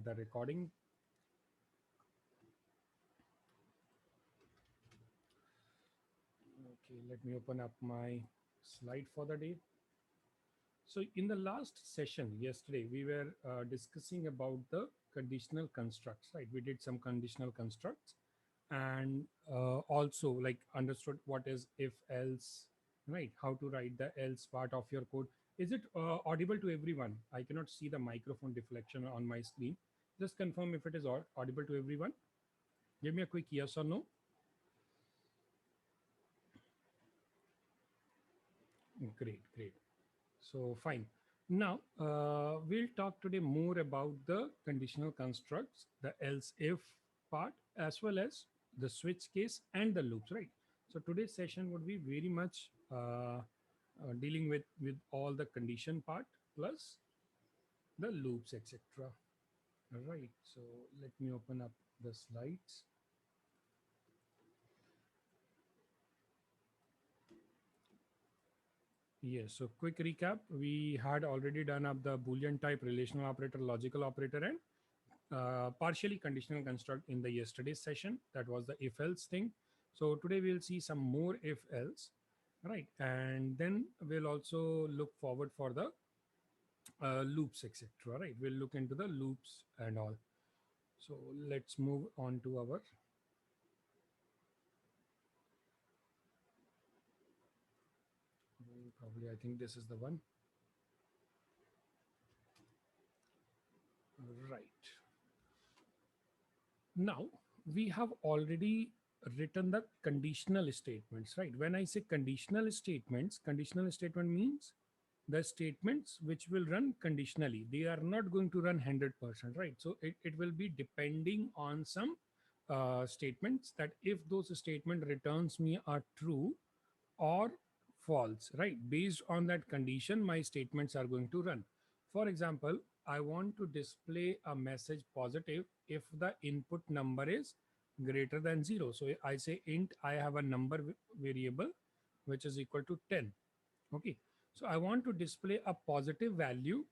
the recording. Okay, let me open up my slide for the day. So in the last session yesterday, we were discussing about the conditional constructs, right? We did some conditional constructs and also like understood what is if else, right? How to write the else part of your code. Is it audible to everyone? I cannot see the microphone deflection on my screen. Just confirm if it is audible to everyone. Give me a quick yes or no. Great, great. So fine. Now we'll talk today more about the conditional constructs, the else if part, as well as the switch case and the loops, right? So today's session would be very much dealing with all the condition part plus the loops, etc. All right. So let me open up the slides. Yes, so quick recap. We had already done up the Boolean type relational operator, logical operator, and partially conditional construct in the yesterday's session. That was the if else thing. So today we'll see some more if else, right? And then we'll also look forward for the loops, etc. Right? We'll look into the loops and all. So let's move on to our probably I think this is the one. Right. Now we have already written the conditional statements, right? When I say conditional statement means the statements which will run conditionally. They are not going to run 100%, right? So it will be depending on some statements that if those statement returns me are true or false, right? Based on that condition, my statements are going to run. For example, I want to display a message positive if the input number is greater than 0. So I say int, I have a number variable which is equal to 10. Okay. So I want to display a positive value,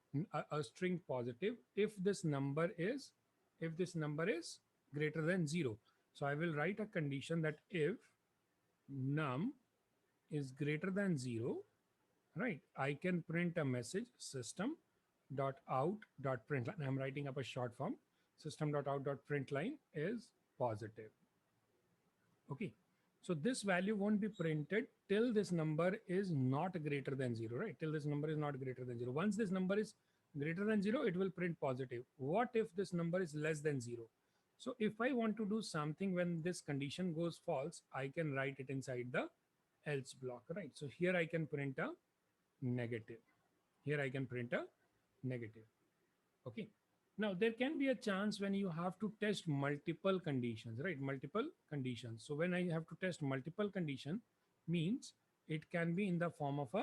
a string positive, if this number is greater than 0. So I will write a condition that if num is greater than 0, right, I can print a message system.out.println. I'm writing up a short form. System.out.println is positive. Okay. So this value won't be printed till this number is not greater than 0, right? Till this number is not greater than 0. Once this number is greater than 0, it will print positive. What if this number is less than 0? So if I want to do something when this condition goes false, I can write it inside the else block, right? So here I can print a negative. Here I can print a negative. Okay. Now there can be a chance when you have to test multiple conditions, right? Multiple conditions. So when I have to test multiple condition means it can be in the form of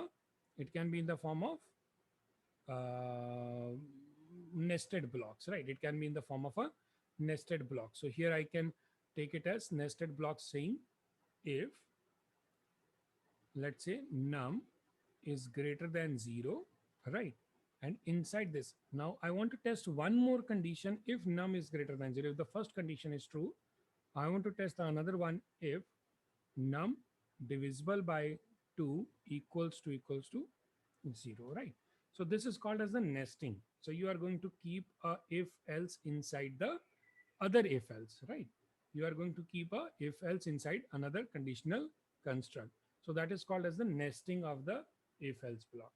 nested blocks, right? It can be in the form of a nested block. So here I can take it as nested block saying if, let's say, num is greater than 0, right? And inside this, now I want to test one more condition if num is greater than 0. If the first condition is true, I want to test another one if num divisible by 2 equals to 0, right? So this is called as the nesting. So you are going to keep a if else inside the other if else, right? You are going to keep a if else inside another conditional construct. So that is called as the nesting of the if else block.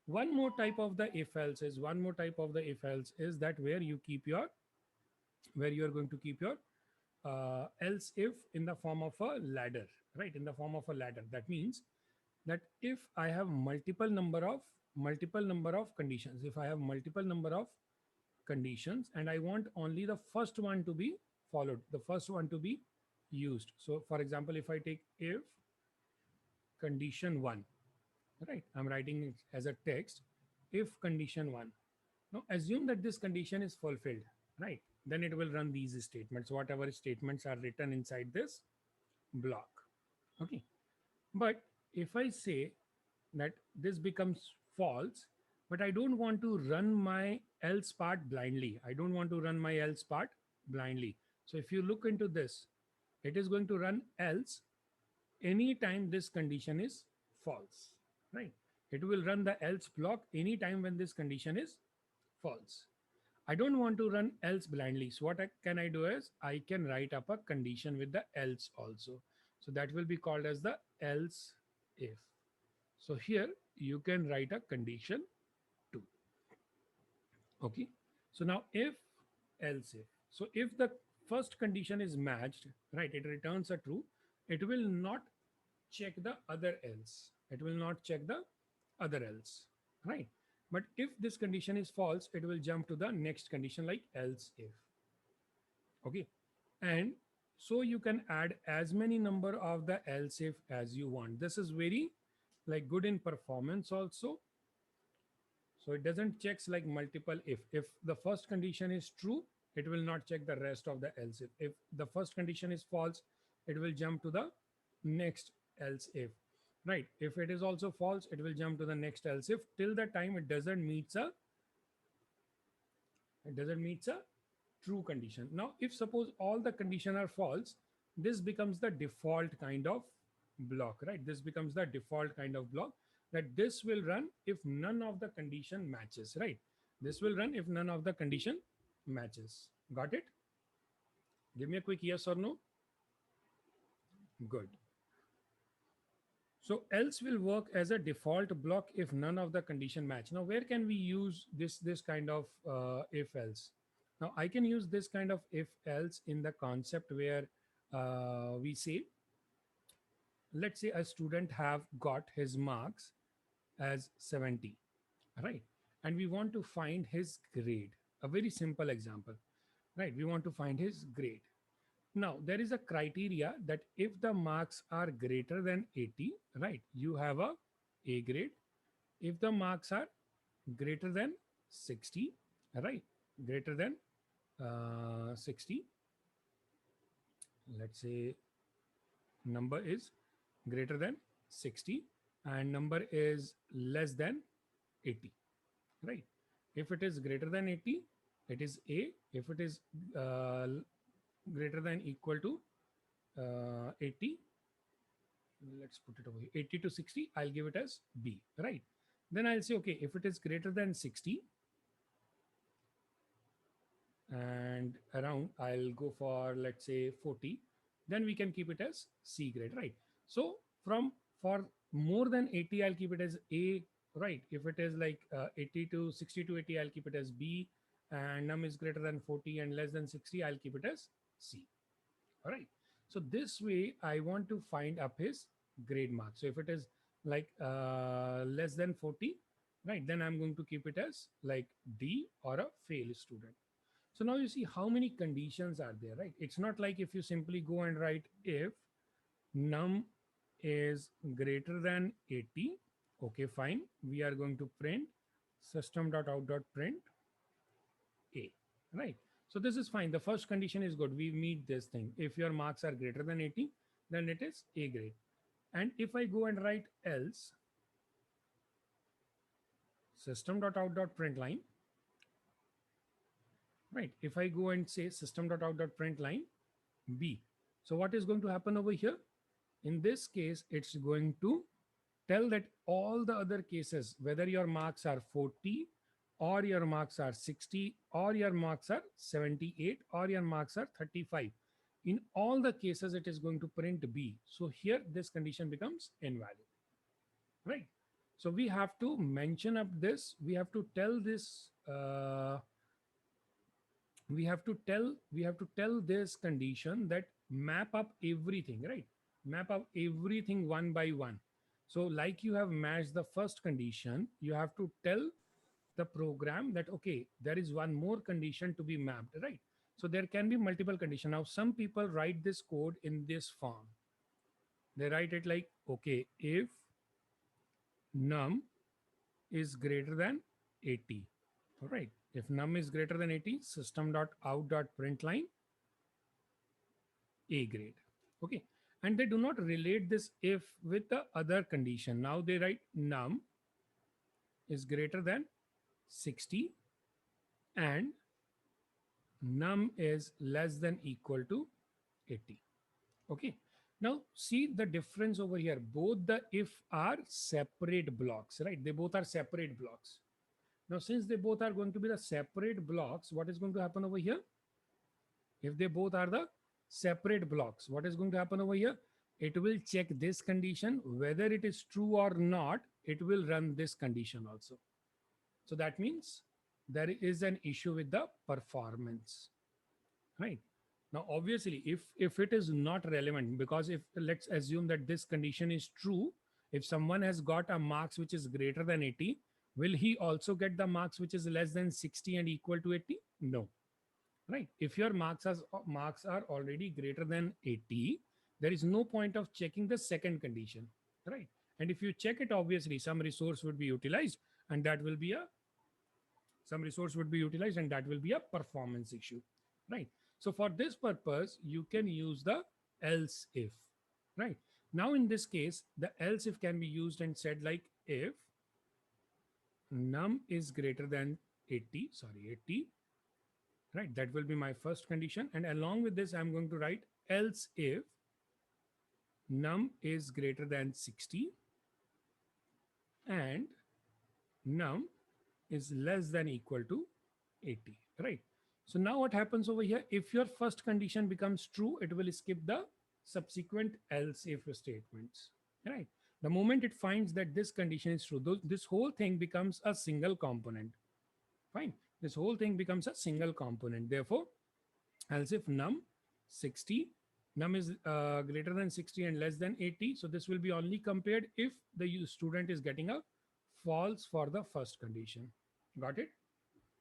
One more type of the if else is that where you are going to keep your else if in the form of a ladder, right? In the form of a ladder. That means that if I have multiple number of conditions, if I have multiple number of conditions and I want only the first one to be followed, the first one to be used. So for example, if I take if condition 1, right, I'm writing it as a text, if condition 1, now assume that this condition is fulfilled, right? Then it will run these statements, whatever statements are written inside this block. Okay. But if I say that this becomes false, but I don't want to run my else part blindly. I don't want to run my else part blindly. So if you look into this, it is going to run else anytime this condition is false, right? It will run the else block anytime when this condition is false. I don't want to run else blindly. So what can I do is I can write up a condition with the else also. So that will be called as the else if. So here you can write a condition too. Okay. So now if else if. So if the first condition is matched, right, it returns a true. It will not check the other else. It will not check the other else, right? But if this condition is false, it will jump to the next condition like else if. Okay. And so you can add as many number of the else if as you want. This is very like good in performance also. So it doesn't checks like multiple if. If the first condition is true, it will not check the rest of the else if. If the first condition is false, it will jump to the next else if. Right. If it is also false, it will jump to the next else if till the time it doesn't meet a true condition. Now, if suppose all the condition are false, this becomes the default kind of block, right? This becomes the default kind of block that this will run if none of the condition matches, right? This will run if none of the condition matches. Got it? Give me a quick yes or no. Good. So else will work as a default block if none of the condition match. Now, where can we use this kind of if else? Now, I can use this kind of if else in the concept where we say, let's say a student have got his marks as 70, right? And we want to find his grade. A very simple example, right? We want to find his grade. Now, there is a criteria that if the marks are greater than 80, right, you have a A grade. If the marks are greater than 60, right, greater than 60, let's say number is greater than 60 and number is less than 80, right? If it is greater than 80, it is A. If it is greater than equal to 80, let's put it over here, 80 to 60, I'll give it as B, right? Then I'll say, okay, if it is greater than 60 and around, I'll go for, let's say 40, then we can keep it as C grade, right? So for more than 80, I'll keep it as A, right? If it is like 80 to 60 to 80, I'll keep it as B, and num is greater than 40 and less than 60, I'll keep it as C. All right. So this way I want to find up his grade mark. So if it is like less than 40, right, then I'm going to keep it as like D or a fail student. So now you see how many conditions are there, right? It's not like if you simply go and write if num is greater than 80. Okay, fine. We are going to print system.out.print A, right? So this is fine. The first condition is good. We meet this thing. If your marks are greater than 80, then it is A grade. And if I go and write else system.out.println, right? If I go and say system.out.println B, so what is going to happen over here? In this case, it's going to tell that all the other cases, whether your marks are 40 or your marks are 60 or your marks are 78 or your marks are 35, in all the cases it is going to print B. So here this condition becomes invalid, right? So we have to mention up this, we have to tell this we have to tell this condition that map up everything, right? Map up everything one by one. So like you have matched the first condition, you have to tell the program that, okay, there is one more condition to be mapped, right? So there can be multiple conditions. Now, some people write this code in this form. They write it like, okay, if num is greater than 80, all right? If num is greater than 80, system.out.println A grade, okay? And they do not relate this if with the other condition. Now they write num is greater than 60 and num is less than equal to 80. Okay. Now see the difference over here. Both the if are separate blocks, right? They both are separate blocks. Now, since they both are going to be the separate blocks, what is going to happen over here? If they both are the separate blocks, what is going to happen over here? It will check this condition, whether it is true or not, it will run this condition also. So that means there is an issue with the performance, right? Now, obviously, if it is not relevant, because if let's assume that this condition is true, if someone has got a marks which is greater than 80, will he also get the marks which is less than 60 and equal to 80? No, right? If your marks are already greater than 80, there is no point of checking the second condition, right? And if you check it, obviously some resource would be utilized, and that will be a some resource would be utilized, and that will be a performance issue, right? So for this purpose you can use the else if, right? Now in this case the else if can be used and said like if num is greater than 80, sorry 80, right? That will be my first condition, and along with this I'm going to write else if num is greater than 60 and num is less than equal to 80, right? So now what happens over here? If your first condition becomes true, it will skip the subsequent else if statements, right? The moment it finds that this condition is true, this whole thing becomes a single component. Fine. This whole thing becomes a single component. Therefore, else if num 60, num is greater than 60 and less than 80. So this will be only compared if the student is getting a false for the first condition. Got it?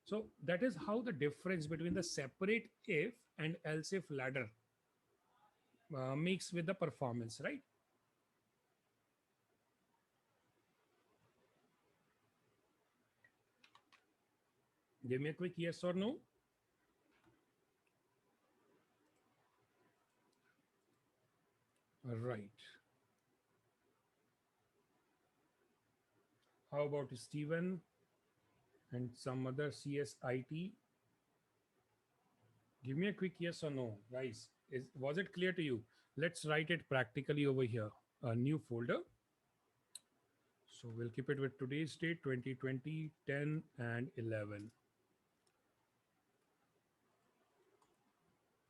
So that is how the difference between the separate if and else if ladder makes with the performance, right? Give me a quick yes or no. Right. How about Steven and some other CSIT? Give me a quick yes or no, guys. Was it clear to you? Let's write it practically over here. A new folder. So we'll keep it with today's date, 2020, 10 and 11.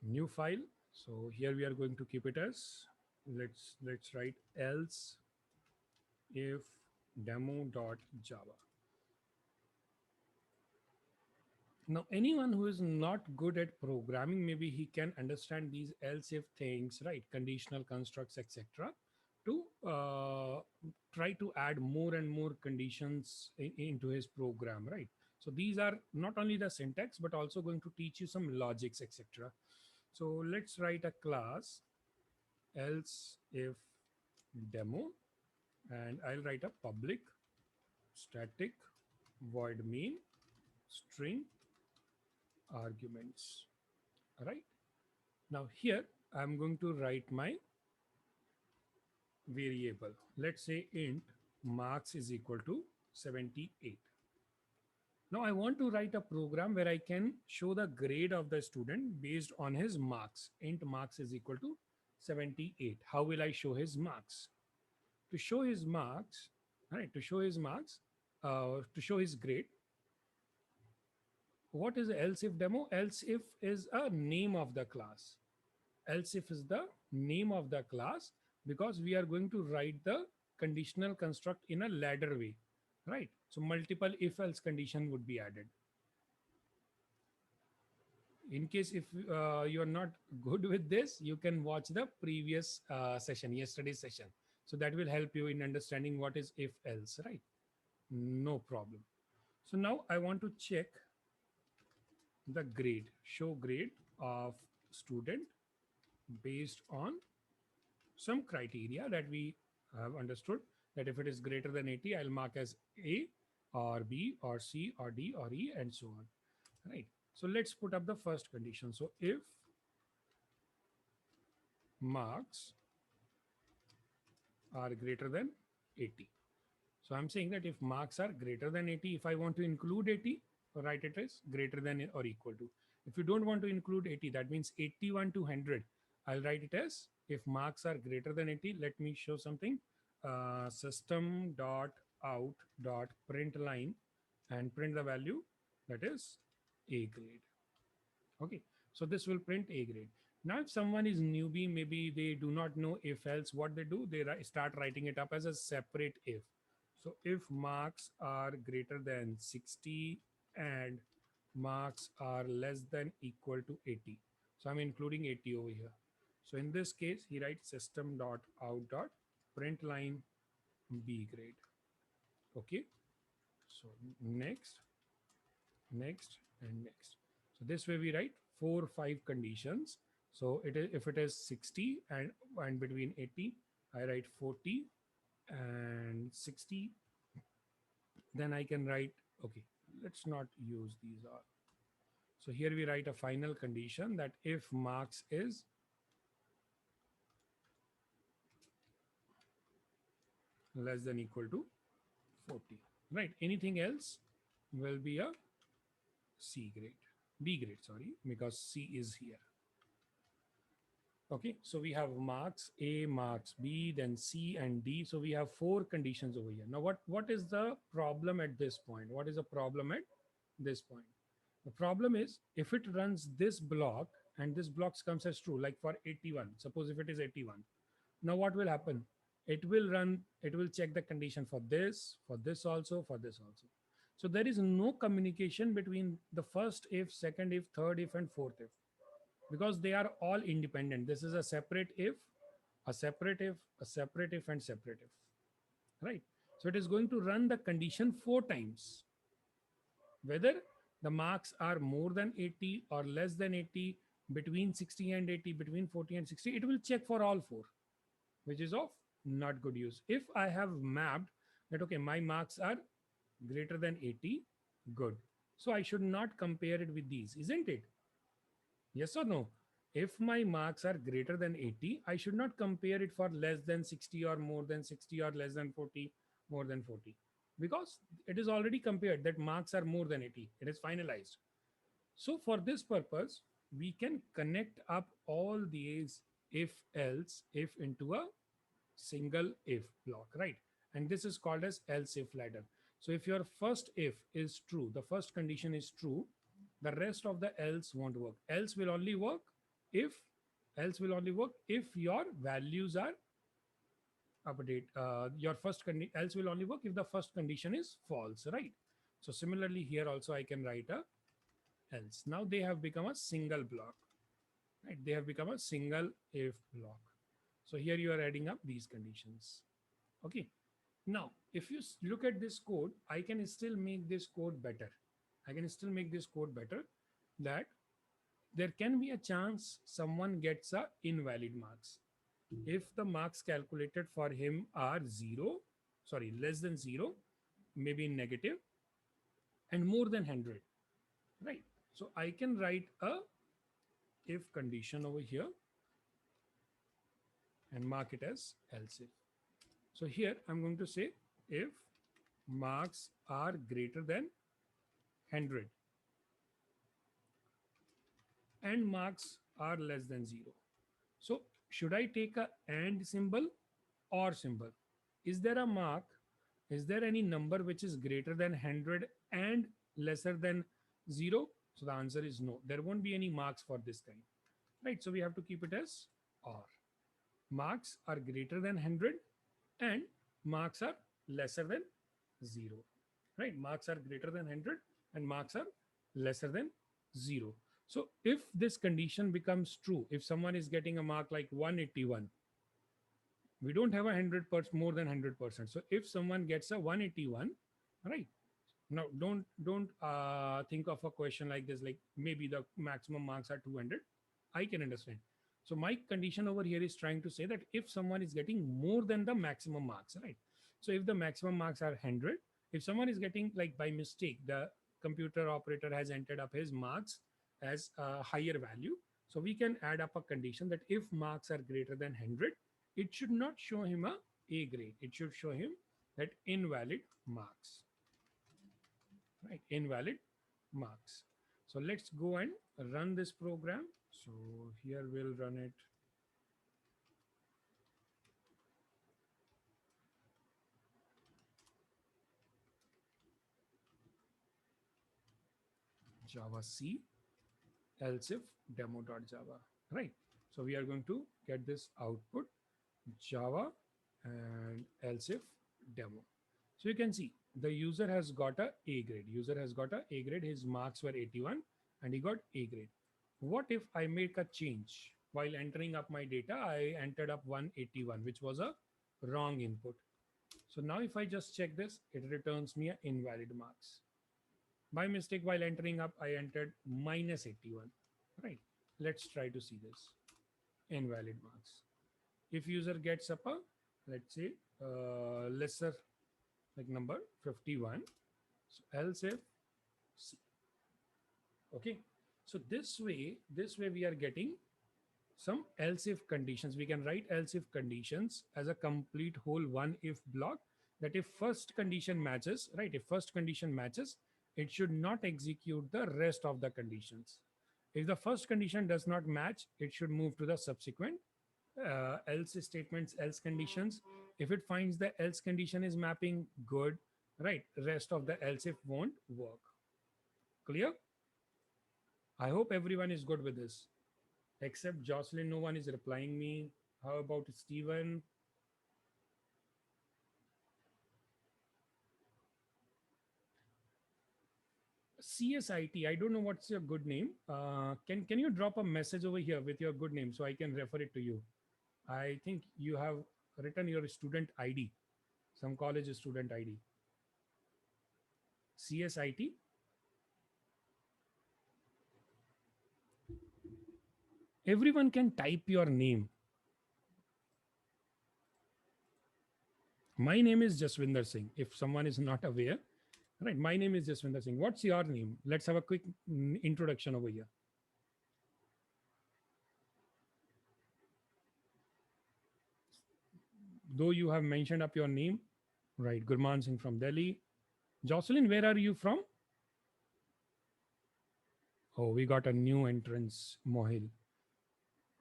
New file. So here we are going to keep it as, let's write else if demo.java. Now, anyone who is not good at programming, maybe he can understand these else if things, right? Conditional constructs, etc. to try to add more and more conditions into his program, right? So these are not only the syntax, but also going to teach you some logics, etc. So let's write a class else if demo, and I'll write a public static void main string arguments. All right. Now here I'm going to write my variable. Let's say int marks is equal to 78. Now I want to write a program where I can show the grade of the student based on his marks. Int marks is equal to 78. How will I show his marks? To show his marks, right? To show his marks, to show his grade. What is else if demo? Else if is a name of the class. Else if is the name of the class, because we are going to write the conditional construct in a ladder way, right? So multiple if else condition would be added. In case if you are not good with this, you can watch the previous session, yesterday's session. So that will help you in understanding what is if else, right? No problem. So now I want to check the grade, show grade of student based on some criteria that we have understood, that if it is greater than 80, I'll mark as A or B or C or D or E and so on, right? So let's put up the first condition. So if marks are greater than 80. So I'm saying that if marks are greater than 80, if I want to include 80, write it as greater than or equal to. If you don't want to include 80, that means 81 to 100. I'll write it as if marks are greater than 80. Let me show something. System dot out dot print line and print the value that is A grade. Okay, so this will print A grade. Now, if someone is newbie, maybe they do not know if else, what they do, they start writing it up as a separate if. So if marks are greater than 60 and marks are less than equal to 80. So I'm including 80 over here. So in this case, he writes system dot out dot print line B grade. Okay. So next, next, and next. So this way we write 4 5 conditions. So it is, if it is 60 and between 80, I write 40 and 60. Then I can write, okay, let's not use these are. So here we write a final condition that if marks is less than equal to 40, right? Anything else will be a C grade, B grade, sorry, because C is here. Okay, so we have marks A, marks B, then C and D. So we have 4 conditions over here. Now, what is the problem at this point? What is the problem at this point? The problem is if it runs this block and this block comes as true, like for 81, suppose if it is 81, now what will happen? It will run, it will check the condition for this also, for this also. So there is no communication between the first if, second if, third if, and fourth if, because they are all independent. This is a separate if, a separate if, a separate if, and separate if, right? So it is going to run the condition 4 times, whether the marks are more than 80 or less than 80, between 60 and 80, between 40 and 60, it will check for all 4, which is of not good use. If I have mapped that, okay, my marks are greater than 80, good. So I should not compare it with these, isn't it? Yes or no? If my marks are greater than 80, I should not compare it for less than 60 or more than 60 or less than 40, more than 40, because it is already compared that marks are more than 80. It is finalized. So for this purpose, we can connect up all these if else if into a single if block, right? And this is called as else if ladder. So if your first if is true, the first condition is true, the rest of the else won't work. Else will only work if, else will only work if your values are update. Your first else will only work if the first condition is false, right? So similarly here also I can write a else. Now they have become a single block, right? They have become a single if block. So here you are adding up these conditions. Okay. Now, if you look at this code, I can still make this code better. I can still make this code better, that there can be a chance someone gets a invalid marks. If the marks calculated for him are 0, sorry, less than 0, maybe negative, and more than 100, right? So I can write a if condition over here and mark it as else if. So here I'm going to say if marks are greater than 100 and marks are less than 0. So should I take a and symbol or symbol? Is there a mark? Is there any number which is greater than 100 and lesser than 0? So the answer is no. There won't be any marks for this kind, right? So we have to keep it as or. Marks are greater than 100 and marks are lesser than 0, right? Marks are greater than 100 and marks are lesser than 0. So if this condition becomes true, if someone is getting a mark like 181, we don't have 100% more than 100%. So if someone gets a 181, right? Now don't think of a question like this, like maybe the maximum marks are 200. I can understand. So my condition over here is trying to say that if someone is getting more than the maximum marks, right? So if the maximum marks are 100, if someone is getting, like by mistake, the computer operator has entered up his marks as a higher value. So we can add up a condition that if marks are greater than 100, it should not show him a grade. It should show him that invalid marks, right? Invalid marks. So let's go and run this program. So here we'll run it. Java C else if demo.java, right? So we are going to get this output Java and else if demo. So you can see the user has got a grade. User has got a grade. His marks were 81 and he got A grade. What if I make a change? While entering up my data, I entered up 181, which was a wrong input. So now if I just check this, it returns me a invalid marks. By mistake, while entering up, I entered minus 81, right? Let's try to see this. Invalid marks. If user gets up a, let's say, lesser like number 51, so else if C. Okay. So this way we are getting some else if conditions. We can write else if conditions as a complete whole one if block, that if first condition matches, right? If first condition matches, it should not execute the rest of the conditions. If the first condition does not match, it should move to the subsequent else statements, else conditions. If it finds the else condition is mapping good, right? Rest of the else if won't work. Clear? I hope everyone is good with this. Except Jocelyn, no one is replying me. How about Steven? CSIT, I don't know what's your good name. Can you drop a message over here with your good name so I can refer it to you? I think you have written your student ID, some college student ID. CSIT. Everyone can type your name. My name is Jaswinder Singh. If someone is not aware, right? My name is Jaswinder Singh. What's your name? Let's have a quick introduction over here. Though you have mentioned up your name, right? Gurman Singh from Delhi. Jocelyn, where are you from? Oh, we got a new entrance, Mohil.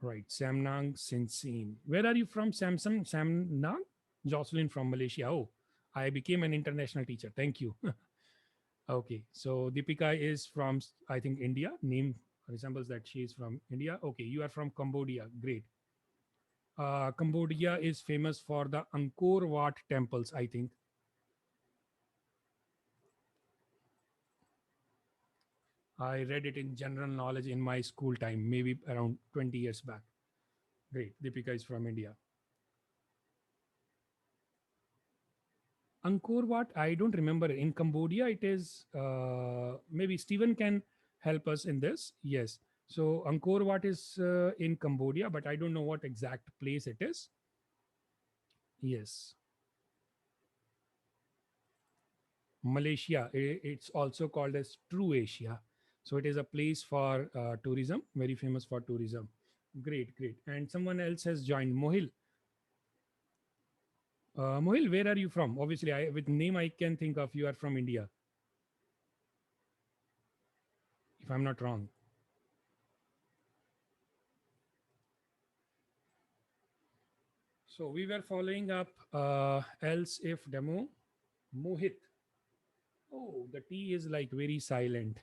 Right, Samnang Sinsin. Where are you from, Samsung? Samnang? Jocelyn from Malaysia. Oh, I became an international teacher. Thank you. Okay, so Deepika is from, I think, India. Name resembles that she is from India. Okay, you are from Cambodia. Great. Cambodia is famous for the Angkor Wat temples, I think. I read it in general knowledge in my school time, maybe around 20 years back. Great. Deepika is from India. Angkor Wat, I don't remember. In Cambodia, it is, maybe Stephen can help us in this. Yes. So Angkor Wat is in Cambodia, but I don't know what exact place it is. Yes. Malaysia, it's also called as True Asia. So it is a place for tourism, very famous for tourism. Great, great. And someone else has joined. Mohil. Mohil, where are you from? Obviously, with name I can think of you are from India, if I'm not wrong. So we were following up else if demo. Mohit. Oh, the T is like very silent.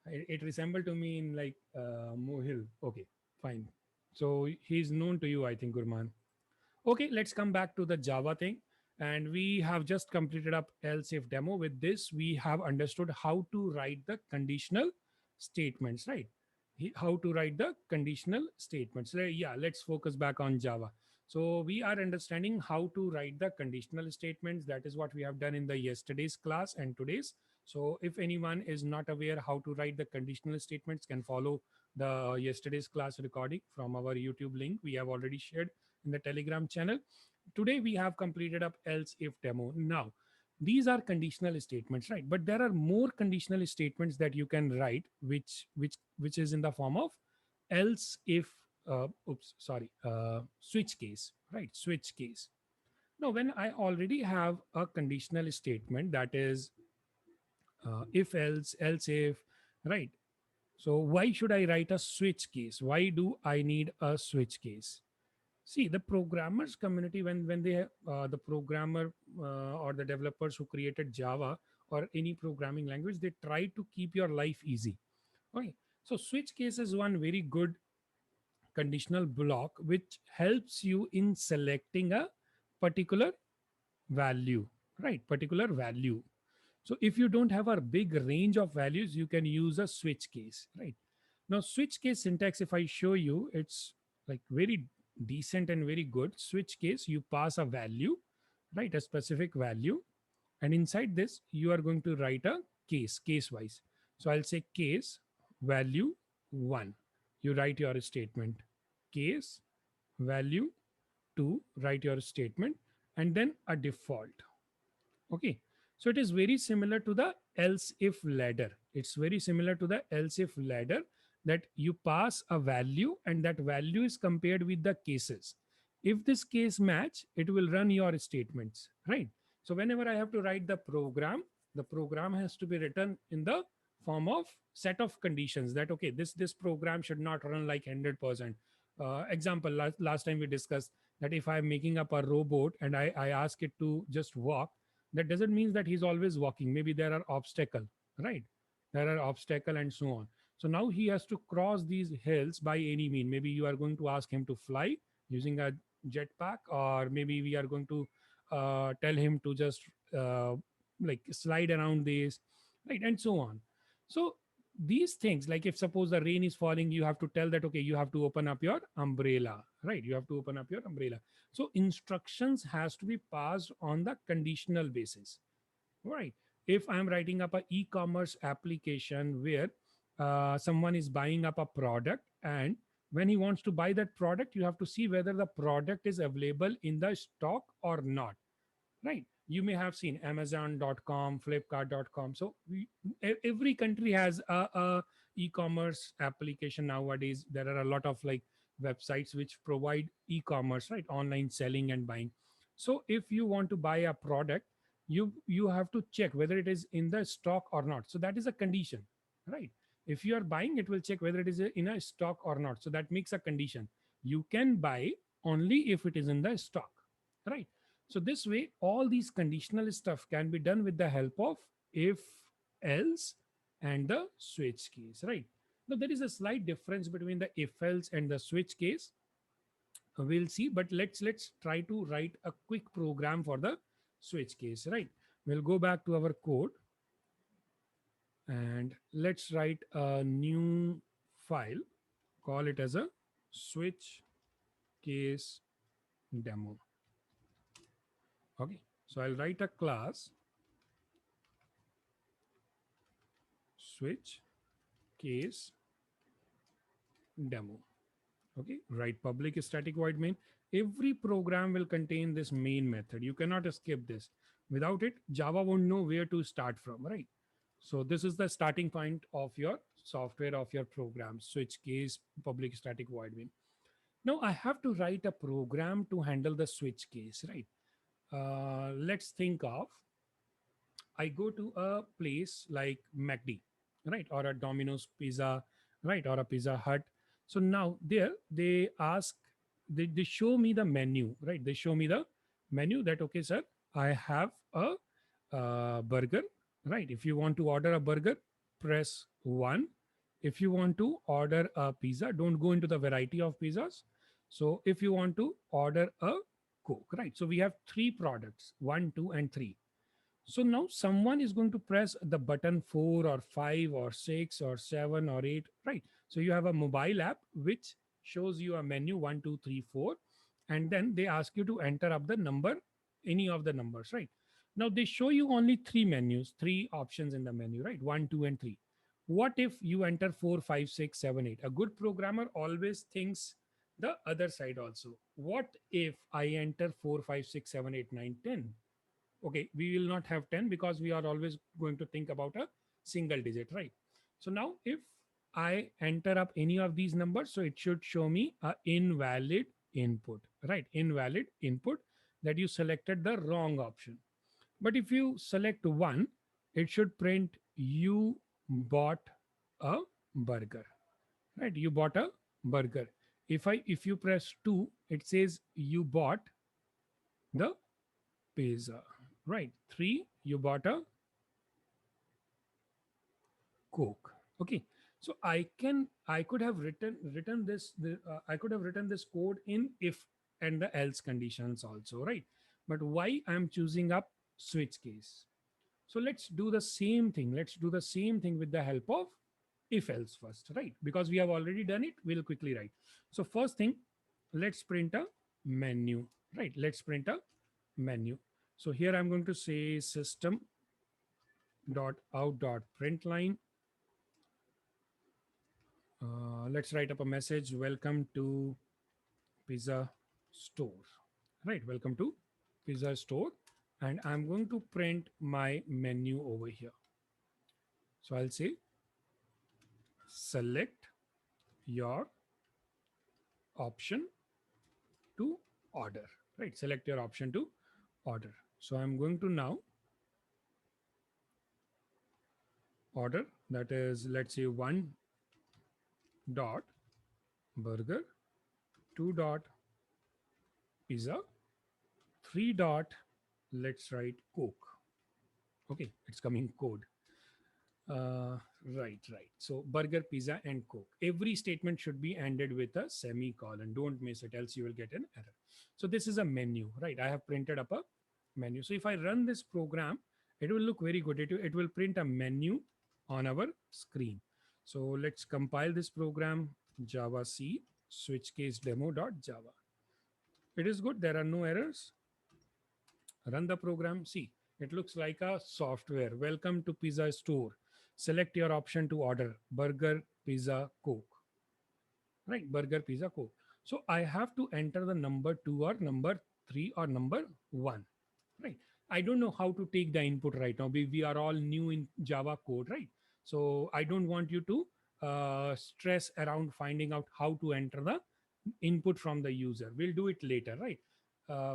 It resembled to me in like Mohil. Okay, fine. So he's known to you, I think, Gurman. Okay, let's come back to the Java thing. And we have just completed up else if demo. With this, we have understood how to write the conditional statements, right? How to write the conditional statements. Yeah, let's focus back on Java. So we are understanding how to write the conditional statements. That is what we have done in the yesterday's class and today's. So if anyone is not aware how to write the conditional statements, can follow the yesterday's class recording from our YouTube link. We have already shared in the Telegram channel. Today we have completed up else if demo. Now, these are conditional statements, right? But there are more conditional statements that you can write, which is in the form of else if switch case, right? Switch case. Now, when I already have a conditional statement, that is if else, else if, right? So why should I write a switch case? Why do I need a switch case? See, the programmers community, when they the programmer or the developers who created Java or any programming language, they try to keep your life easy. Okay, so switch case is one very good conditional block which helps you in selecting a particular value, right? Particular value. So if you don't have a big range of values, you can use a switch case, right? Now, switch case syntax, if I show you, it's like very decent and very good. Switch case, you pass a value, right? A specific value. And inside this, you are going to write a case wise. So I'll say case value one. You write your statement. Case value two, write your statement. And then a default. Okay. So it is very similar to the else if ladder. It's very similar to the else if ladder, that you pass a value and that value is compared with the cases. If this case match, it will run your statements, right? So whenever I have to write the program has to be written in the form of set of conditions, that okay, this program should not run like 100%. Example, last time we discussed that if I'm making up a robot and I ask it to just walk, that doesn't mean that he's always walking. Maybe there are obstacle, right? There are obstacle and so on. So now he has to cross these hills by any mean. Maybe you are going to ask him to fly using a jetpack, or maybe we are going to tell him to just uh, like slide around this, right? And so on. So these things, like if suppose the rain is falling, you have to tell that okay, you have to open up your umbrella, right? You have to open up your umbrella. So instructions has to be passed on the conditional basis, right? If I'm writing up a e-commerce application where someone is buying up a product, and when he wants to buy that product, you have to see whether the product is available in the stock or not, right? You may have seen amazon.com, flipkart.com. So every country has a e-commerce application nowadays. There are a lot of like websites which provide e-commerce, right? Online selling and buying. So if you want to buy a product, you have to check whether it is in the stock or not. So that is a condition, right? If you are buying, it will check whether it is in a stock or not. So that makes a condition. You can buy only if it is in the stock, right? So this way, all these conditional stuff can be done with the help of if, else, and the switch case, right? Now there is a slight difference between the if else and the switch case. We'll see, but let's try to write a quick program for the switch case, right? We'll go back to our code and let's write a new file, call it as a switch case demo. Okay, so I'll write a class switch case demo. Okay, write public static void main. Every program will contain this main method. You cannot escape this. Without it, Java won't know where to start from, right? So this is the starting point of your software, of your program, switch case, public static void main. Now I have to write a program to handle the switch case, right? Let's think of, I go to a place like McD, right, or a Domino's Pizza, right, or a Pizza Hut. So now there they ask, they show me the menu, right? They show me the menu that okay, sir, I have a burger, right? If you want to order a burger, press one. If you want to order a pizza, don't go into the variety of pizzas. So if you want to order a Coke, right? So we have three products, one, two, and three. So now someone is going to press the button 4 or 5 or 6 or 7 or 8, right? So you have a mobile app which shows you a menu 1, 2, 3, 4, and then they ask you to enter up the number, any of the numbers, right? Now they show you only three menus, three options in the menu, right? 1, 2, and 3. What if you enter 4, 5, 6, 7, 8? A good programmer always thinks the other side also. What if I enter 4, 5, 6, 7, 8, 9, 10? Okay, we will not have 10 because we are always going to think about a single digit, right? So now if I enter up any of these numbers, so it should show me a invalid input, right? Invalid input. that you selected the wrong option. But if you select 1, it should print you bought a burger, right? You bought a burger. If you press 2, it says you bought the pizza, right? 3, you bought a Coke. Okay. So I could have written this I could have written this code in if and the else conditions also, right? But why I'm choosing up switch case? So let's do the same thing. Let's do the same thing with the help of if else first, right? Because we have already done it, we'll quickly write. So first thing, let's print a menu, right? Let's print a menu. So here I'm going to say system dot out dot print line. Let's write up a message. Welcome to pizza store, right? Welcome to pizza store. And I'm going to print my menu over here. So I'll say select your option to order, right? Select your option to order. So I'm going to now order, that is, let's say 1 dot burger, 2 dot pizza, 3 dot, let's write Coke. Okay, it's coming code. Right. So burger, pizza, and Coke. Every statement should be ended with a semicolon. Don't miss it, else you will get an error. So this is a menu, right? I have printed up a menu. So if I run this program, it will look very good. It will print a menu on our screen. So let's compile this program, Java C switchcase demo.java. It is good. There are no errors. Run the program. See, it looks like a software. Welcome to pizza store. Select your option to order burger, pizza, Coke. Right? Burger, pizza, Coke. So I have to enter the number 2 or number 3 or number 1. Right? I don't know how to take the input right now. We are all new in Java code, right? So I don't want you to stress around finding out how to enter the input from the user. We'll do it later, right?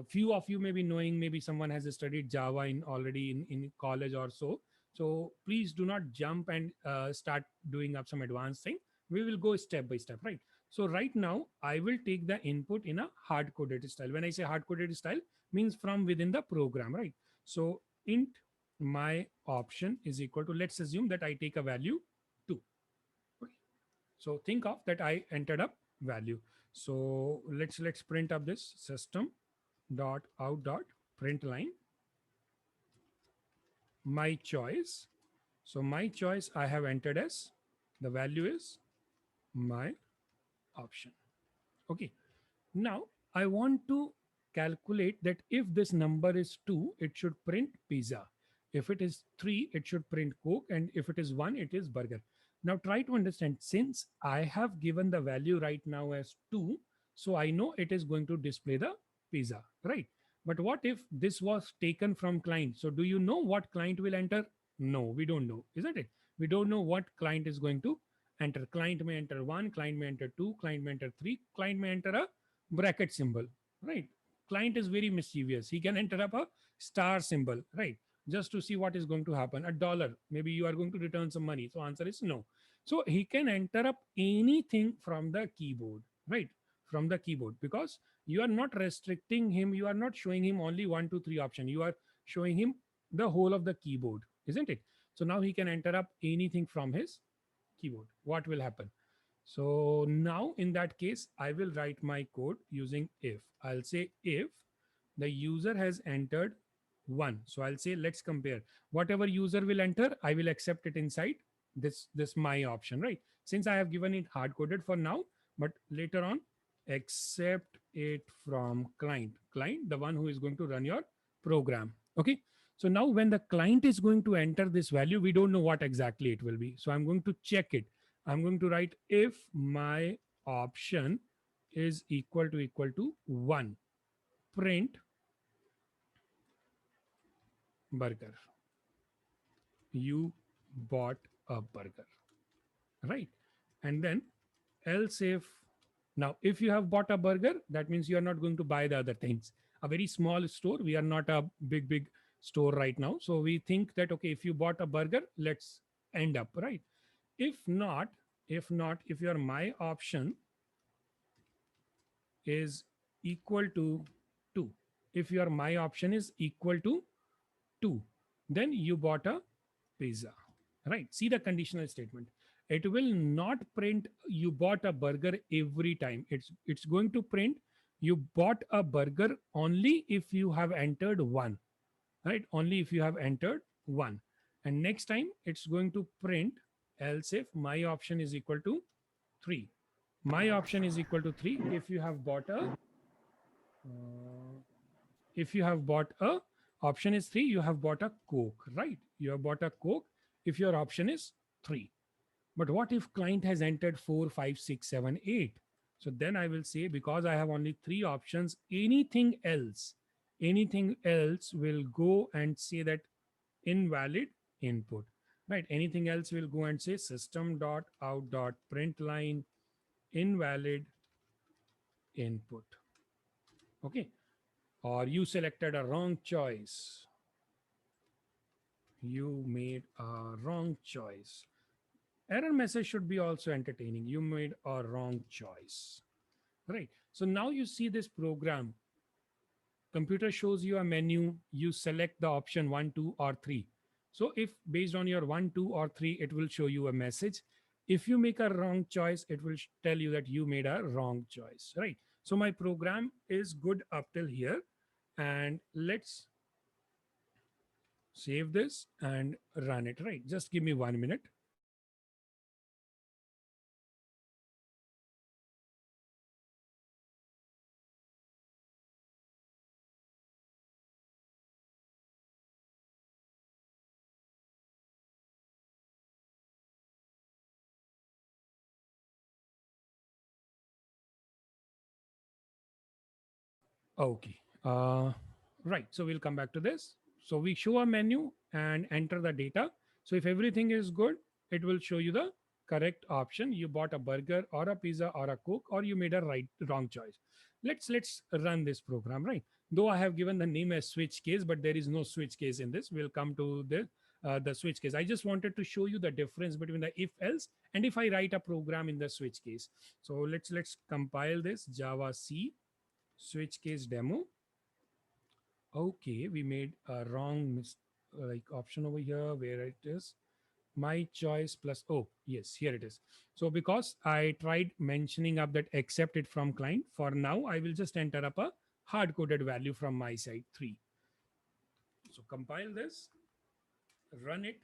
Few of you may be knowing, maybe someone has studied Java in already in college or so. So please do not jump and start doing up some advanced thing. We will go step by step, right? So right now I will take the input in a hard coded style. When I say hard coded style, means from within the program, right? So int my option is equal to, let's assume that I take a value 2. Okay. So think of that I entered up value. So let's print up this system dot out dot print line my choice. So my choice I have entered as the value is my option. Okay. Now I want to calculate that if this number is 2, it should print pizza. If it is 3, it should print Coke. And if it is 1, it is burger. Now try to understand, since I have given the value right now as 2, so I know it is going to display the pizza, right? But what if this was taken from client? So do you know what client will enter? No, we don't know, isn't it? We don't know what client is going to enter. Client may enter 1, client may enter 2, client may enter 3, client may enter a bracket symbol, right? Client is very mischievous. He can enter up a star symbol, right? Just to see what is going to happen. A dollar, maybe you are going to return some money. So answer is no. So he can enter up anything from the keyboard, right? From the keyboard, because you are not restricting him. You are not showing him only 1, 2, 3 option. You are showing him the whole of the keyboard, isn't it? So now he can enter up anything from his keyboard. What will happen? So now in that case, I will write my code using if. I'll say if the user has entered 1. So I'll say, let's compare. Whatever user will enter, I will accept it inside this my option, right? Since I have given it hard coded for now, but later on, accept it from client, the one who is going to run your program. Okay. So now when the client is going to enter this value, we don't know what exactly it will be. So I'm going to check it. I'm going to write if my option is equal to 1, print burger. You bought a burger, right? And then else if, now if you have bought a burger, that means you are not going to buy the other things. a very small store. We are not a big store right now. So we think that, okay, if you bought a burger, let's end up, right? If not, if your my option is equal to 2, if your my option is equal to 2, then you bought a pizza, right? See the conditional statement. It will not print you bought a burger every time. It's going to print you bought a burger only if you have entered 1, right? Only if you have entered 1. And next time it's going to print else if my option is equal to 3. My option is equal to 3 if you have bought a uh, if you have bought a option is 3, you have bought a coke, right? You have bought a coke if your option is 3. But what if client has entered 4, 5, 6, 7, 8? So then I will say, because I have only 3 options, anything else will go and say that invalid input, right? Anything else will go and say system dot out dot print line invalid input. Okay. Or you selected a wrong choice. You made a wrong choice. Error message should be also entertaining. You made a wrong choice, right? So now you see this program. Computer shows you a menu. You select the option 1, 2, or 3. So if based on your 1, 2, or 3, it will show you a message. If you make a wrong choice, it will tell you that you made a wrong choice, right? So my program is good up till here. And let's save this and run it, right? Just give me 1 minute. Okay. Right. So we'll come back to this. So we show a menu and enter the data. So if everything is good, it will show you the correct option. You bought a burger or a pizza or a Coke, or you made a wrong choice. Let's run this program, right? Though I have given the name as switch case, but there is no switch case in this. We'll come to the switch case. I just wanted to show you the difference between the if else and if I write a program in the switch case. So let's compile this Java C switch case demo. Okay, we made a wrong like option over here where it is my choice plus, oh yes, here it is. So because I tried mentioning up that accept it from client, for now I will just enter up a hard coded value from my side 3. So compile this, run it,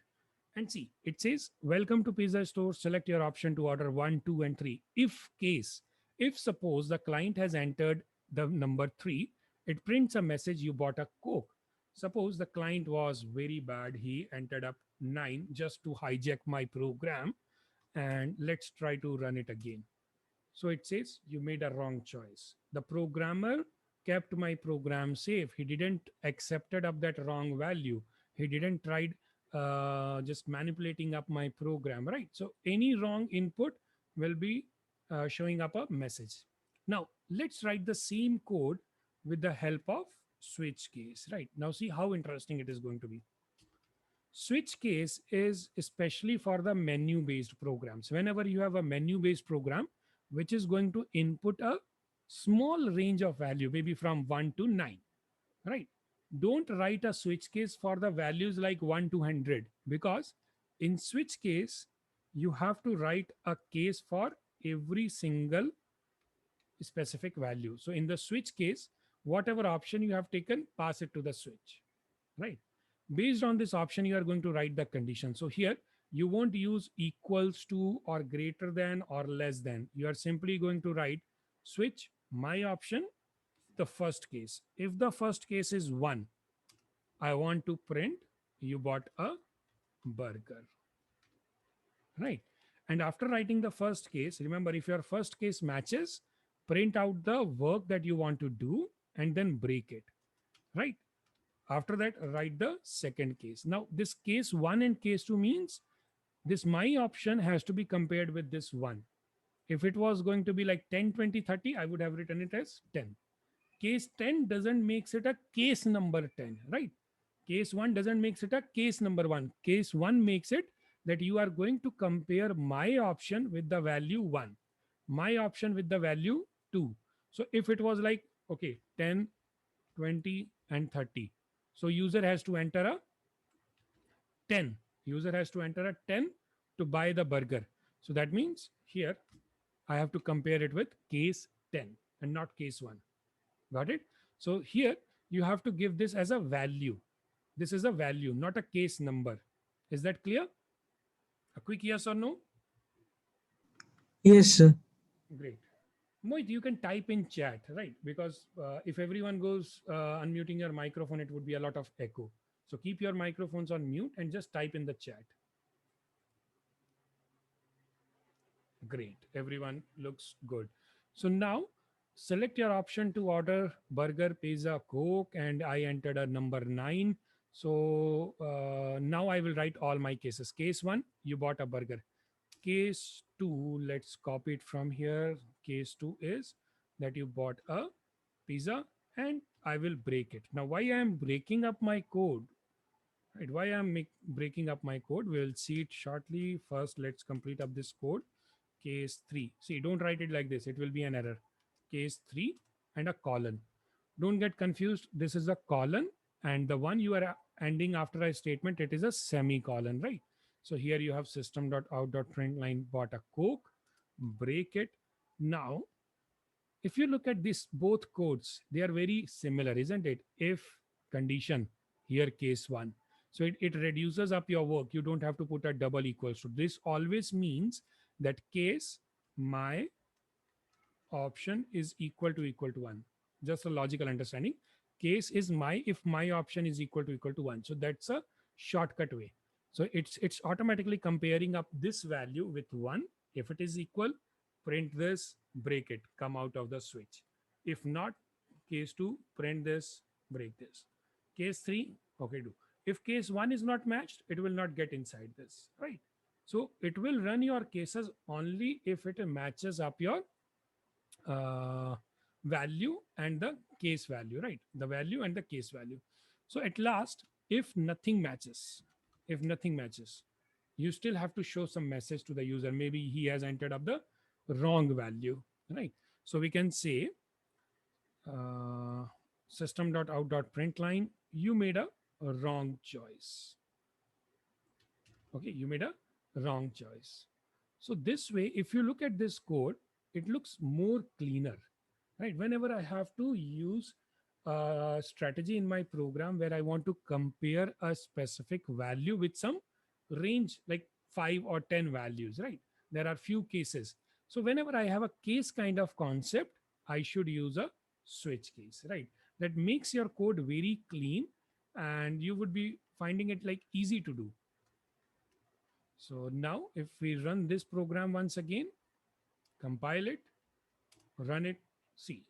and see, it says welcome to pizza store, select your option to order 1, 2, and 3. If case, if suppose the client has entered the number 3, it prints a message you bought a Coke. Suppose the client was very bad, he entered up 9 just to hijack my program, and let's try to run it again. So it says you made a wrong choice. The programmer kept my program safe. He didn't accepted up that wrong value. He didn't tried just manipulating up my program, right? So any wrong input will be showing up a message. Now let's write the same code with the help of switch case, right? Now see how interesting it is going to be. Switch case is especially for the menu based programs. Whenever you have a menu based program, which is going to input a small range of value, maybe from 1 to 9, right? Don't write a switch case for the values like 1 to 100, because in switch case, you have to write a case for every single specific value. So in the switch case, whatever option you have taken, pass it to the switch, right? Based on this option, you are going to write the condition. So here you won't use equals to or greater than or less than. You are simply going to write switch my option, the first case. If the first case is 1, I want to print you bought a burger, right? And after writing the first case, remember, if your first case matches, print out the work that you want to do and then break it, right? After that, write the second case. Now, this case 1 and case 2 means this my option has to be compared with this 1. If it was going to be like 10, 20, 30, I would have written it as 10. Case 10 doesn't makes it a case number 10, right? Case 1 doesn't makes it a case number 1. Case 1 makes it that you are going to compare my option with the value 1, my option with the value 2. So if it was like, okay, 10, 20 and 30, so user has to enter a 10. User has to enter a 10 to buy the burger. So that means here I have to compare it with case 10 and not case 1. Got it? So here you have to give this as a value. This is a value, not a case number. Is that clear? A quick yes or no? Yes, sir. Great. Mohit, you can type in chat, right? Because if everyone goes unmuting your microphone, it would be a lot of echo. So keep your microphones on mute and just type in the chat. Great. Everyone looks good. So now select your option to order burger, pizza, Coke, and I entered a number 9. So now I will write all my cases. Case 1, you bought a burger. Case 2, let's copy it from here. Case 2 is that you bought a pizza and I will break it. Now, why I am breaking up my code? Right, why I'm breaking up my code? We'll see it shortly. First, let's complete up this code. Case 3. See, don't write it like this. It will be an error. Case 3 and a colon. Don't get confused. This is a colon, and the one you are ending after a statement, it is a semicolon, right? So here you have system.out.println bought a Coke, break it. Now, if you look at this, both codes, they are very similar, isn't it? If condition, here case 1. So it reduces up your work. You don't have to put a double equals to. This always means that case my option is equal to 1. Just a logical understanding. Case is my if my option is equal to 1. So that's a shortcut way. So it's automatically comparing up this value with 1. If it is equal, print this, break it, come out of the switch. If not, case 2, print this, break this. Case 3, okay, do. If case 1 is not matched, it will not get inside this, right? So it will run your cases only if it matches up your uh, value and the case value, right? The value and the case value. So at last, if nothing matches, you still have to show some message to the user. Maybe he has entered up the wrong value, right? So we can say uh, system.out.println, you made a wrong choice. Okay, you made a wrong choice. So this way, if you look at this code, it looks more cleaner, right? Whenever I have to use a strategy in my program where I want to compare a specific value with some range like 5 or 10 values, right? There are few cases. So whenever I have a case kind of concept, I should use a switch case, right? That makes your code very clean and you would be finding it like easy to do. So now if we run this program once again, compile it, run it, see,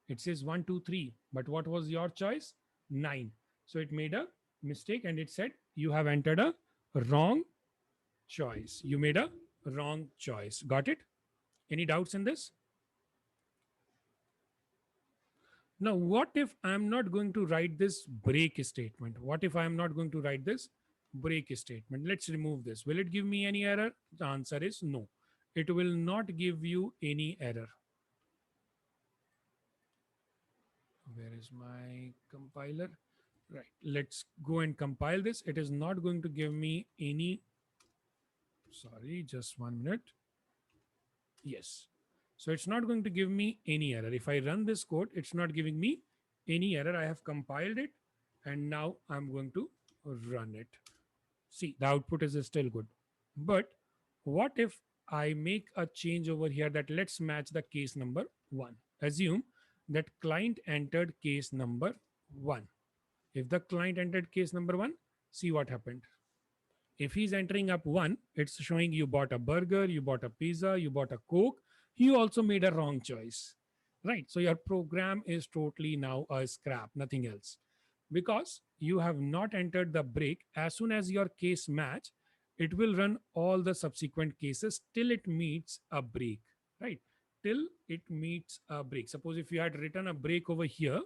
it says 1, 2, 3. But what was your choice? 9. So it made a mistake and it said you have entered a wrong choice. You made a wrong choice. Got it? Any doubts in this? Now, what if I'm not going to write this break statement? What if I'm not going to write this break statement? Let's remove this. Will it give me any error? The answer is no. It will not give you any error. Where is my compiler? Right. Let's go and compile this. It is not going to give me any. Sorry, just 1 minute. Yes. So it's not going to give me any error. If I run this code, it's not giving me any error. I have compiled it and now I'm going to run it. See, the output is still good. But what if I make a change over here that let's match the case number 1? Assume that client entered case number 1. If the client entered case number 1, see what happened. If he's entering up 1, it's showing you bought a burger, you bought a pizza, you bought a Coke. You also made a wrong choice, right? So your program is totally now a scrap, nothing else. Because you have not entered the break, as soon as your case match, it will run all the subsequent cases till it meets a break, right? till it meets a break. Suppose if you had written a break over here,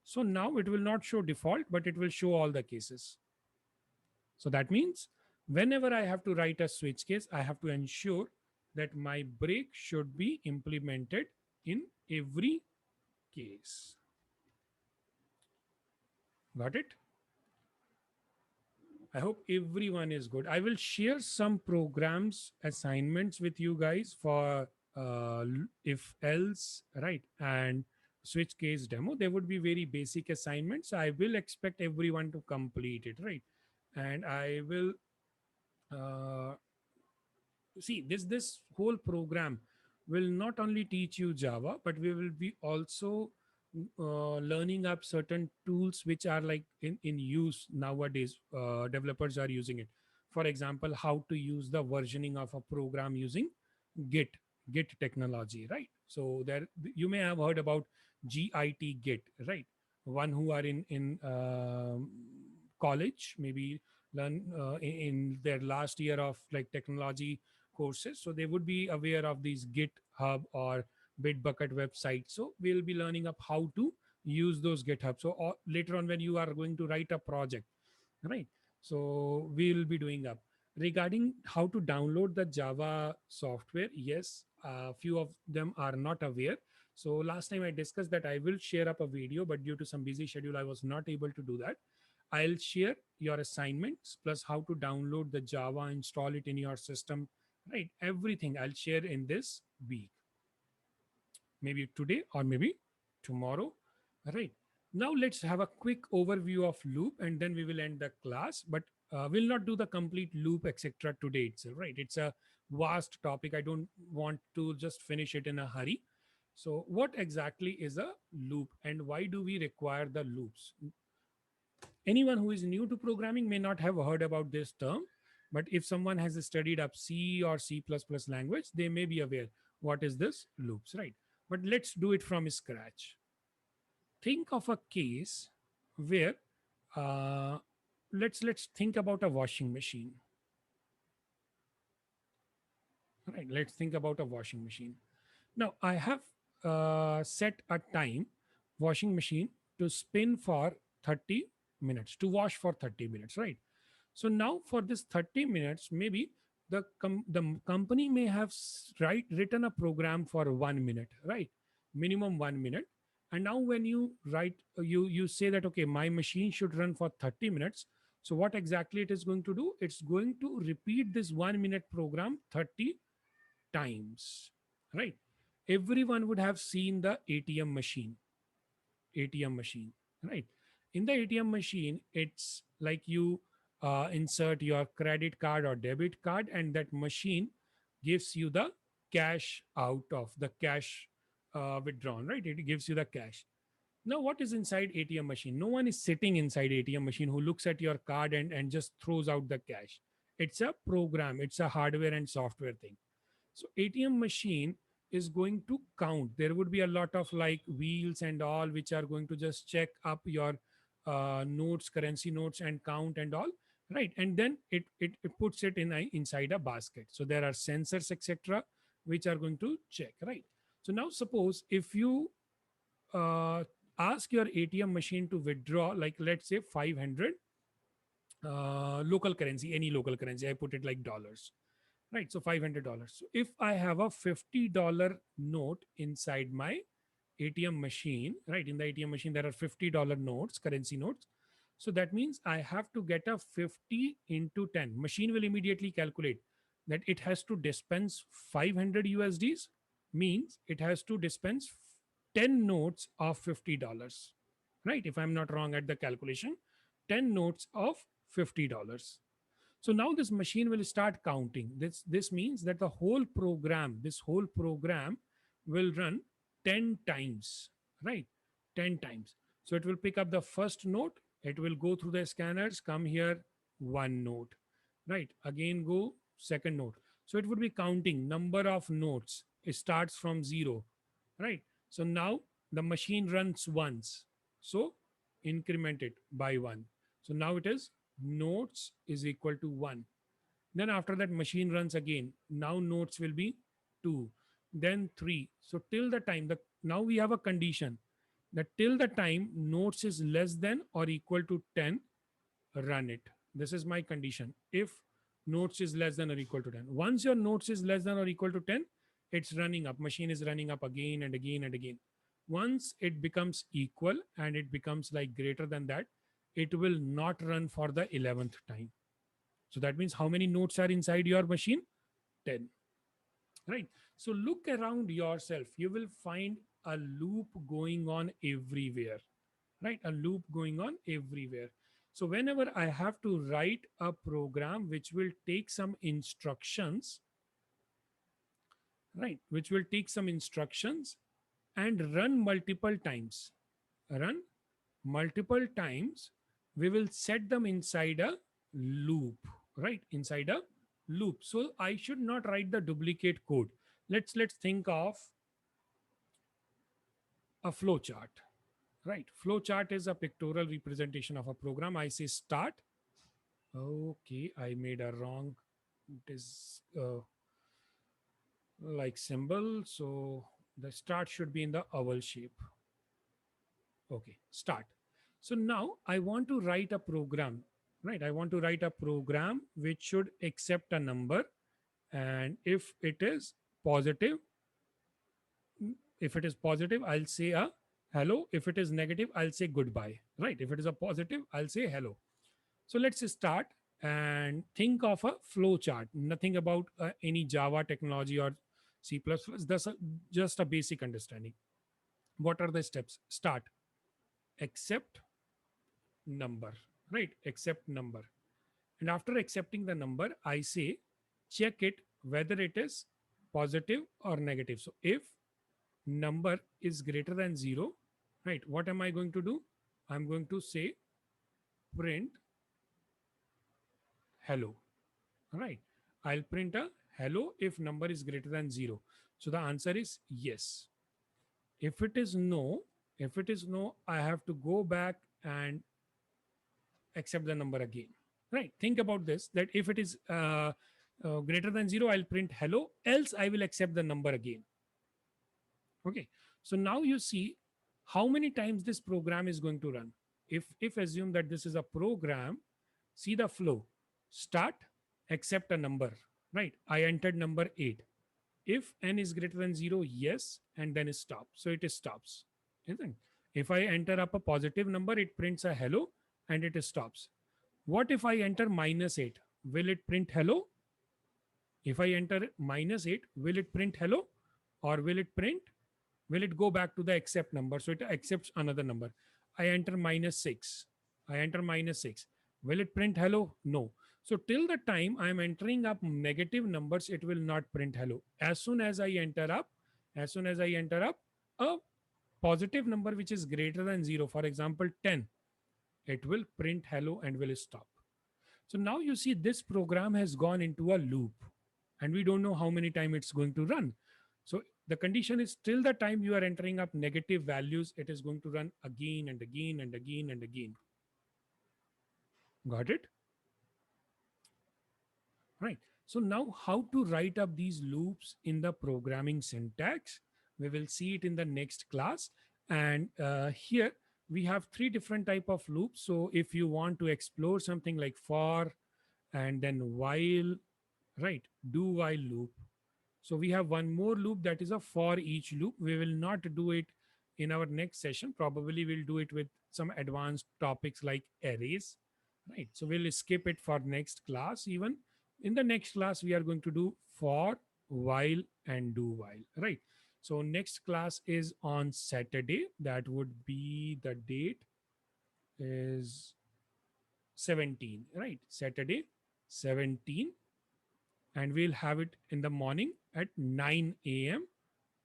so now it will not show default, but it will show all the cases. So that means whenever I have to write a switch case, I have to ensure that my break should be implemented in every case. Got it? I hope everyone is good. I will share some programs assignments with you guys for if else, right? And switch case demo. They would be very basic assignments. I will expect everyone to complete it, right? And I will uh, see this whole program will not only teach you Java, but we will be also learning up certain tools which are like in use nowadays. Developers are using it. For example, how to use the versioning of a program using git git technology, right? So there you may have heard about git, right? One who are in college, maybe learn in their last year of like technology courses, so they would be aware of these github or bitbucket websites. So we'll be learning up how to use those github. So later on when you are going to write a project, right? So we'll be doing up regarding how to download the Java software. Yes, a few of them are not aware. So last time I discussed that I will share up a video, but due to some busy schedule I was not able to do that. I'll share your assignments plus how to download the Java, install it in your system, right? Everything I'll share in this week, maybe today or maybe tomorrow, right? Now let's have a quick overview of loop and then we will end the class. But we'll not do the complete loop etc today itself, right? It's a vast topic. I don't want to just finish it in a hurry. So what exactly is a loop and why do we require the loops? Anyone who is new to programming may not have heard about this term, but if someone has studied up C or C++ language, they may be aware what is this loops, right? But let's do it from scratch. Think of a case where uh, let's think about a washing machine, right? Let's think about a washing machine. Now I have set a time washing machine to spin for 30 minutes, to wash for 30 minutes, right? So now for this 30 minutes, maybe the company may have written a program for 1 minute, right? Minimum 1 minute. And now when you write, you say that, okay, my machine should run for 30 minutes. So what exactly it is going to do? It's going to repeat this 1 minute program 30 times, right? Everyone would have seen the ATM machine, right? In the ATM machine, it's like you insert your credit card or debit card, and that machine gives you the cash out of the cash withdrawn, right? It gives you the cash. Now, what is inside ATM machine? No one is sitting inside ATM machine who looks at your card and just throws out the cash. It's a program, it's a hardware and software thing. So ATM machine is going to count. There would be a lot of like wheels and all, which are going to just check up your notes, currency notes, and count and all, right? And then it puts it in inside a basket. So there are sensors, etc., which are going to check, right? So now suppose if you uh, ask your ATM machine to withdraw, like let's say 500 local currency, any local currency. I put it like dollars, right? So $500. So if I have a $50 note inside my ATM machine, right? In the ATM machine, there are $50 notes, currency notes. So that means I have to get a 50 into 10. Machine will immediately calculate that it has to dispense 500 USDs, means it has to dispense 10 notes of $50, right? If I'm not wrong at the calculation, 10 notes of $50. So now this machine will start counting. This means that this whole program will run 10 times, right? 10 times. So it will pick up the first note, it will go through the scanners, come here, one note, right? Again go second note. So it would be counting number of notes. It starts from zero, right? So now the machine runs once. So increment it by one. So now it is notes is equal to one. Then after that, machine runs again. Now notes will be two. then 3. So till the time, now we have a condition that till the time nodes is less than or equal to 10, run it. This is my condition. If nodes is less than or equal to 10. Once your nodes is less than or equal to 10, it's running up. Machine is running up again and again and again. Once it becomes equal and it becomes like greater than that, it will not run for the 11th time. So that means how many nodes are inside your machine? 10. Right. So look around yourself. You will find a loop going on everywhere. Right. A loop going on everywhere. So whenever I have to write a program which will take some instructions, right, which will take some instructions and run multiple times, run multiple times, we will set them inside a loop, right? Inside a loop. So I should not write the duplicate code. Let's think of a flow chart, right? Flow chart is a pictorial representation of a program. I say start. Okay, I made a wrong. It is like symbol. So the start should be in the oval shape. Okay, start. So now I want to write a program, right? I want to write a program which should accept a number. And if it is positive, if it is positive, I'll say a hello. If it is negative, I'll say goodbye, right? If it is a positive, I'll say hello. So let's start and think of a flow chart. Nothing about any Java technology or C++. That's just a basic understanding. What are the steps? Start, accept number, right? Accept number. And after accepting the number, I say check it whether it is positive or negative. So if number is greater than 0, right, what am I going to do? I'm going to say print hello, right? I'll print a hello if number is greater than 0. So the answer is yes. If it is no, if it is no, I have to go back and accept the number again, right? Think about this, that if it is greater than 0, I'll print hello, else I will accept the number again. Okay, so now you see how many times this program is going to run. If assume that this is a program, see the flow. Start, accept a number, right? I entered number 8. If n is greater than 0, yes, and then stop. So it stops, isn't it? If I enter up a positive number, it prints a hello and it stops. What if I enter -8? Will it print hello? If I enter -8, will it print hello? Or will it go back to the accept number? So it accepts another number. I enter -6. I enter -6. Will it print hello? No. So till the time I am entering up negative numbers, it will not print hello. As soon as I enter up, a positive number which is greater than 0, for example 10, it will print hello and will stop. So now you see this program has gone into a loop and we don't know how many time it's going to run. So the condition is till the time you are entering up negative values, it is going to run again and again and again and again. Got it? Right. So now how to write up these loops in the programming syntax? We will see it in the next class. And here we have 3 different type of loops. So if you want to explore something like for and then while, right, do while loop. So we have one more loop that is a for each loop. We will not do it in our next session. Probably we'll do it with some advanced topics like arrays, right? So we'll skip it for next class. Even in the next class, we are going to do for, while, and do while, right? So next class is on Saturday. That would be the date is 17, right? Saturday 17, and we'll have it in the morning at 9 a.m.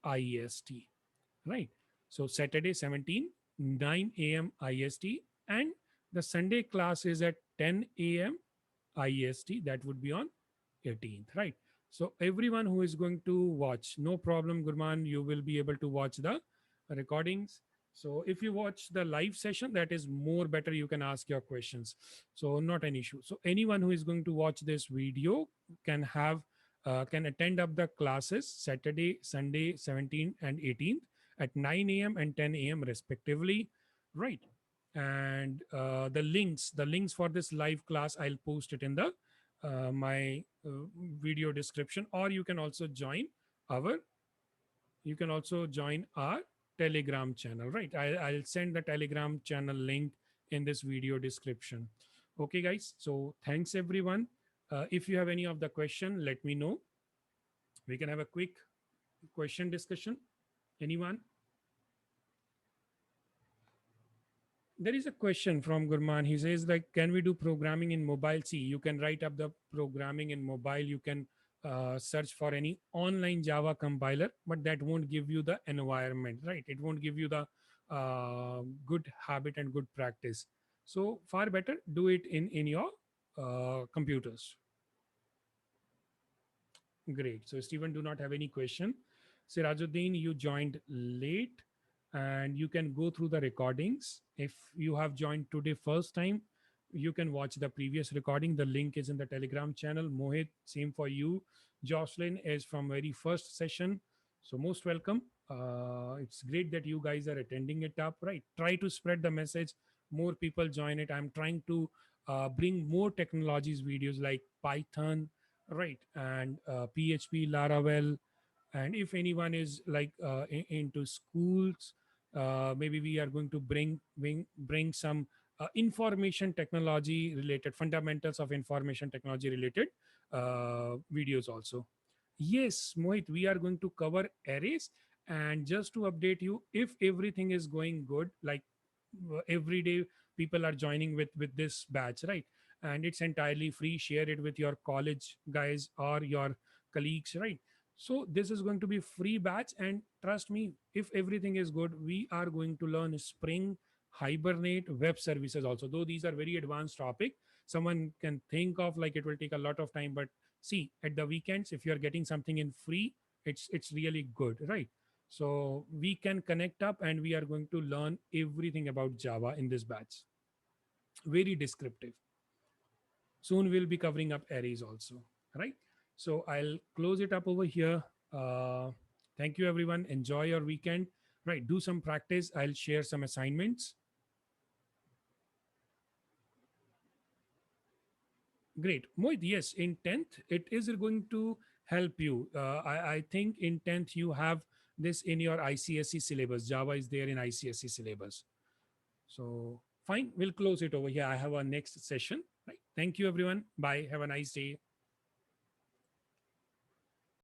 IST, right? So Saturday 17, 9 a.m. IST, and the Sunday class is at 10 a.m. IST. That would be on 18th, right? So everyone who is going to watch, no problem, Gurman, you will be able to watch the recordings. So if you watch the live session, that is more better. You can ask your questions. So not an issue. So anyone who is going to watch this video can have can attend up the classes Saturday, Sunday, 17th and 18th at 9 a.m. and 10 a.m. respectively, right? And the links for this live class, I'll post it in the my video description, or our you can also join our Telegram channel, right? I'll send the Telegram channel link in this video description. Okay, guys. So thanks everyone. If you have any of the question, let me know. We can have a quick question discussion. Anyone? There is a question from Gurman. He says like, can we do programming in mobile? See, you can write up the programming in mobile. You can search for any online Java compiler, but that won't give you the environment, right? It won't give you the good habit and good practice. So far better do it in your computers. Great. So Stephen do not have any question. Sirajuddin, you joined late and you can go through the recordings. If you have joined today first time, you can watch the previous recording. The link is in the Telegram channel. Mohit, same for you. Jocelyn is from very first session. So most welcome. It's great that you guys are attending it up, right? Try to spread the message. More people join it. I'm trying to bring more technologies videos like Python, right, and PHP, Laravel. And if anyone is like into schools, maybe we are going to bring some information technology related fundamentals of information technology related videos also. Yes, Mohit, we are going to cover arrays. And just to update you, if everything is going good, like every day people are joining with this batch, right? And it's entirely free. Share it with your college guys or your colleagues, right? So this is going to be free batch, and trust me, if everything is good, we are going to learn Spring, Hibernate, web services also. Though these are very advanced topic, someone can think of like it will take a lot of time, but see, at the weekends, if you are getting something in free, it's really good, right? So we can connect up and we are going to learn everything about Java in this batch. Very descriptive. Soon we'll be covering up arrays also, right? So I'll close it up over here. Thank you everyone. Enjoy your weekend. Right, do some practice. I'll share some assignments. Great. Mohit, yes, in 10th, it is going to help you. I think in 10th, you have this in your ICSE syllabus. Java is there in ICSE syllabus. So fine, we'll close it over here. I have a next session. Right. Thank you, everyone. Bye. Have a nice day.